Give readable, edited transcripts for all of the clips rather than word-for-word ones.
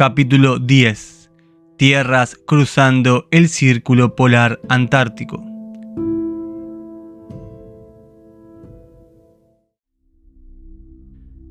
capítulo 10. Tierras cruzando el Círculo Polar Antártico.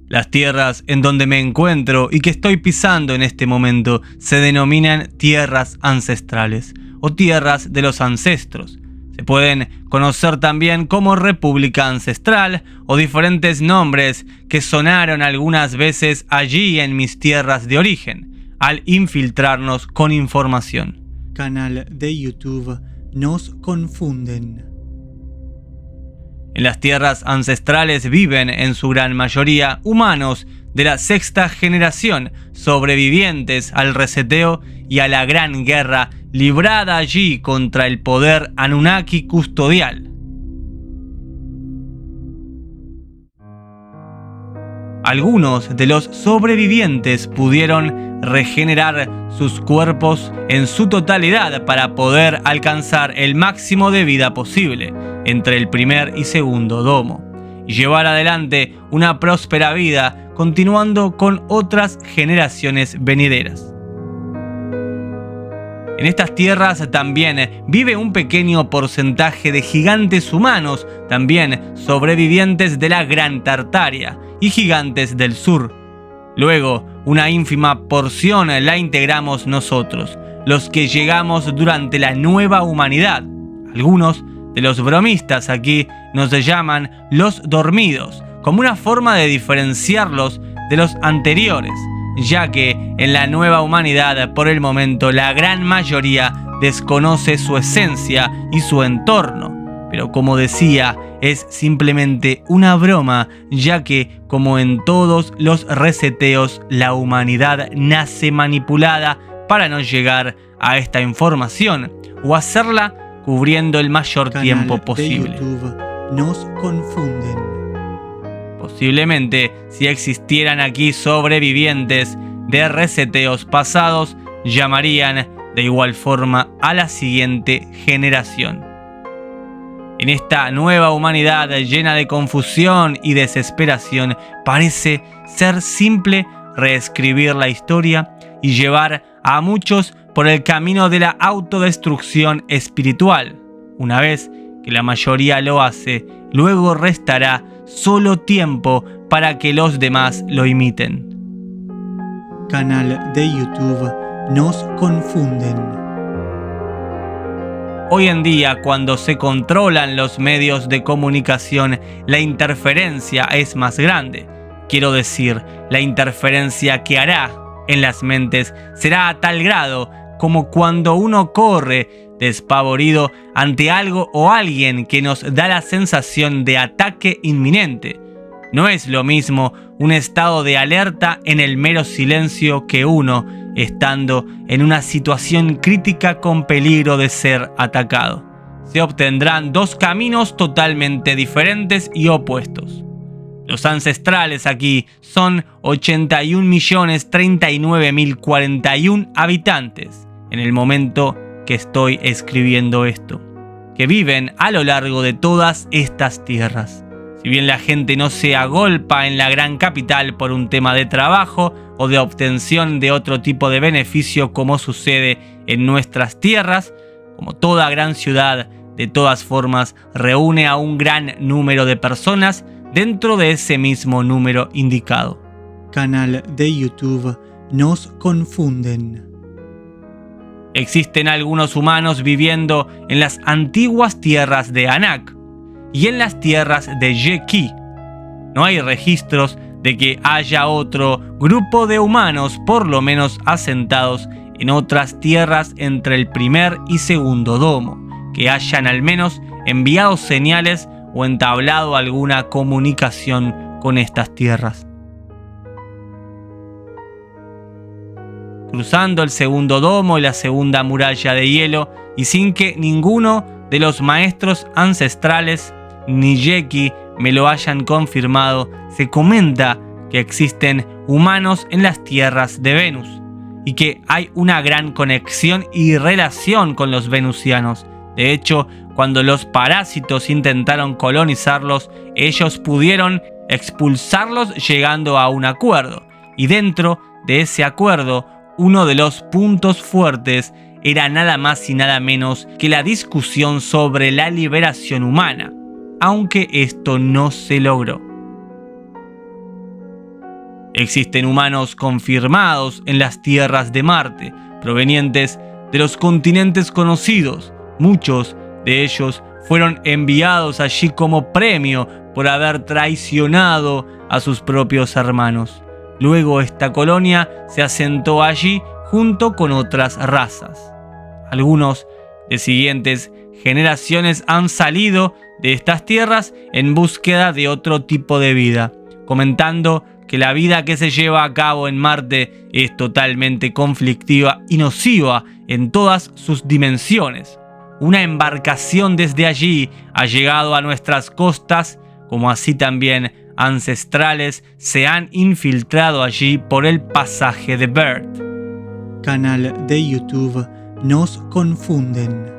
Las tierras en donde me encuentro y que estoy pisando en este momento se denominan tierras ancestrales o tierras de los ancestros. Se pueden conocer también como República Ancestral o diferentes nombres que sonaron algunas veces allí en mis tierras de origen, al infiltrarnos con información. Canal de YouTube Nos Confunden. En las tierras ancestrales viven en su gran mayoría humanos de la sexta generación, sobrevivientes al reseteo y a la gran guerra librada allí contra el poder Anunnaki custodial. Algunos de los sobrevivientes pudieron regenerar sus cuerpos en su totalidad para poder alcanzar el máximo de vida posible entre el primer y segundo domo y llevar adelante una próspera vida continuando con otras generaciones venideras. En estas tierras también vive un pequeño porcentaje de gigantes humanos, también sobrevivientes de la Gran Tartaria y gigantes del sur. Luego, una ínfima porción la integramos nosotros, los que llegamos durante la nueva humanidad. Algunos de los bromistas aquí nos llaman los dormidos, como una forma de diferenciarlos de los anteriores, ya que en la nueva humanidad por el momento la gran mayoría desconoce su esencia y su entorno. Pero como decía, es simplemente una broma, ya que como en todos los reseteos la humanidad nace manipulada para no llegar a esta información o hacerla cubriendo el mayor tiempo posible. De YouTube Nos Confunden. Posiblemente, si existieran aquí sobrevivientes de reseteos pasados, llamarían de igual forma a la siguiente generación. En esta nueva humanidad llena de confusión y desesperación, parece ser simple reescribir la historia y llevar a muchos por el camino de la autodestrucción espiritual. Una vez que la mayoría lo hace, luego restará solo tiempo para que los demás lo imiten. Canal de YouTube Nos Confunden. Hoy en día, cuando se controlan los medios de comunicación, la interferencia es más grande. Quiero decir, la interferencia que hará en las mentes será a tal grado como cuando uno corre despavorido ante algo o alguien que nos da la sensación de ataque inminente. No es lo mismo un estado de alerta en el mero silencio que uno estando en una situación crítica con peligro de ser atacado. Se obtendrán dos caminos totalmente diferentes y opuestos. Los ancestrales aquí son 81.039.041 habitantes en el momento que estoy escribiendo esto, que viven a lo largo de todas estas tierras. Si bien la gente no se agolpa en la gran capital por un tema de trabajo o de obtención de otro tipo de beneficio como sucede en nuestras tierras, como toda gran ciudad, de todas formas reúne a un gran número de personas dentro de ese mismo número indicado. Canal de YouTube Nos Confunden. Existen algunos humanos viviendo en las antiguas tierras de Anak y en las tierras de Yeki. No hay registros de que haya otro grupo de humanos por lo menos asentados en otras tierras entre el primer y segundo domo, que hayan al menos enviado señales o entablado alguna comunicación con estas tierras. Cruzando el segundo domo y la segunda muralla de hielo, y sin que ninguno de los maestros ancestrales ni Yeki me lo hayan confirmado, se comenta que existen humanos en las tierras de Venus y que hay una gran conexión y relación con los venusianos. De hecho, cuando los parásitos intentaron colonizarlos, ellos pudieron expulsarlos llegando a un acuerdo, y dentro de ese acuerdo Uno de los puntos fuertes era nada más y nada menos que la discusión sobre la liberación humana, aunque esto no se logró. Existen humanos confirmados en las tierras de Marte, provenientes de los continentes conocidos. Muchos de ellos fueron enviados allí como premio por haber traicionado a sus propios hermanos. Luego esta colonia se asentó allí junto con otras razas. Algunos de siguientes generaciones han salido de estas tierras en búsqueda de otro tipo de vida, comentando que la vida que se lleva a cabo en Marte es totalmente conflictiva y nociva en todas sus dimensiones. Una embarcación desde allí ha llegado a nuestras costas, como así también ancestrales se han infiltrado allí por el pasaje de Bert. Canal de YouTube Nos Confunden.